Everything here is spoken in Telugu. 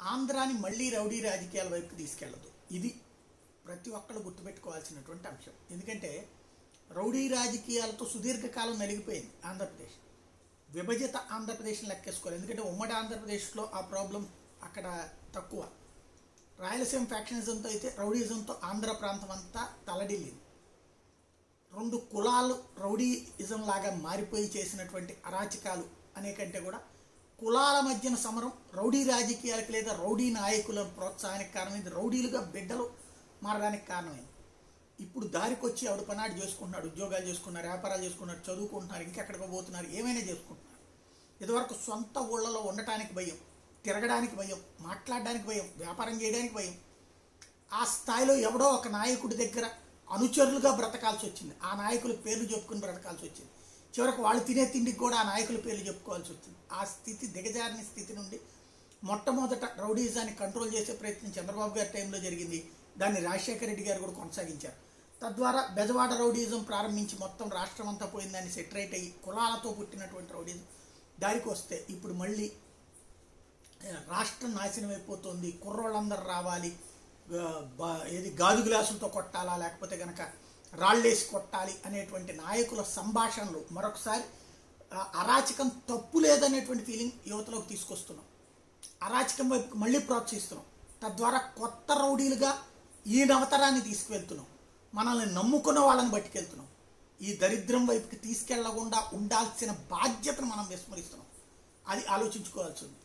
ఆంధ్రాని మళ్ళీ రౌడీ రాజకీయాల వైపు తీసుకెళ్ళదు. ఇది ప్రతి ఒక్కళ్ళు గుర్తుపెట్టుకోవాల్సినటువంటి అంశం. ఎందుకంటే రౌడీ రాజకీయాలతో సుదీర్ఘకాలం నలిగిపోయింది ఆంధ్రప్రదేశ్. విభజిత ఆంధ్రప్రదేశ్ని లెక్కేసుకోవాలి. ఎందుకంటే ఉమ్మడి ఆంధ్రప్రదేశ్లో ఆ ప్రాబ్లం అక్కడ తక్కువ. రాయలసీమ ఫ్యాక్షనిజంతో అయితే రౌడీజంతో ఆంధ్ర ప్రాంతం అంతా తలడిల్లింది. రెండు కులాలు రౌడీయిజం లాగా మారిపోయి చేసినటువంటి అరాచకాలు అనే కంటే కూడా కులాల మధ్యన సమరం రౌడీ రాజకీయాలకు లేదా రౌడీ నాయకుల ప్రోత్సాహానికి కారణమైంది. రౌడీలుగా బిడ్డలు మారడానికి కారణమైంది. ఇప్పుడు దారికి వచ్చి ఆవిడ పనాడు చేసుకుంటున్నాడు, ఉద్యోగాలు చేసుకున్నారు, వ్యాపారాలు చేసుకున్నారు, చదువుకుంటున్నారు, ఇంకెక్కడికో పోతున్నారు, ఏమైనా చేసుకుంటున్నారు. ఇదివరకు సొంత ఊళ్ళలో ఉండటానికి భయం, తిరగడానికి భయం, మాట్లాడడానికి భయం, వ్యాపారం చేయడానికి భయం. ఆ స్థాయిలో ఎవడో ఒక నాయకుడి దగ్గర అనుచరులుగా బ్రతకాల్సి వచ్చింది. ఆ నాయకుల పేర్లు చెప్పుకుని బ్రతకాల్సి వచ్చింది. చివరికి వాళ్ళు తినే తిండికి కూడా ఆ నాయకుల పేర్లు చెప్పుకోవాల్సి వచ్చింది. ఆ స్థితి, దిగజారిన స్థితి నుండి మొట్టమొదట రౌడీజాన్ని కంట్రోల్ చేసే ప్రయత్నం చంద్రబాబు గారి టైంలో జరిగింది. దాన్ని రాజశేఖర రెడ్డి గారు కూడా కొనసాగించారు. తద్వారా బెజవాడ రౌడీజం ప్రారంభించి మొత్తం రాష్ట్రం అంతా పోయిందాన్ని సెటరేట్ అయ్యి కులాలతో పుట్టినటువంటి రౌడీజం దారికి వస్తే ఇప్పుడు మళ్ళీ రాష్ట్రం నాశనం అయిపోతుంది. కుర్రోళ్ళందరూ రావాలి, ఏది గాజు గ్లాసులతో కొట్టాలా లేకపోతే కనుక రాళ్ళేసి కొట్టాలి అనేటువంటి నాయకుల సంభాషణలు మరొకసారి అరాచకం తప్పు లేదనేటువంటి ఫీలింగ్ యువతలోకి తీసుకొస్తున్నాం. అరాచకం వైపు మళ్ళీ ప్రోత్సహిస్తున్నాం. తద్వారా కొత్త రౌడీలుగా ఈ నవతరాన్ని తీసుకువెళ్తున్నాం. మనల్ని నమ్ముకున్న వాళ్ళని పట్టుకెళ్తున్నాం. ఈ దరిద్రం వైపుకి తీసుకెళ్లకుండా ఉండాల్సిన బాధ్యతను మనం విస్మరిస్తున్నాం. అది ఆలోచించుకోవాల్సి ఉంది.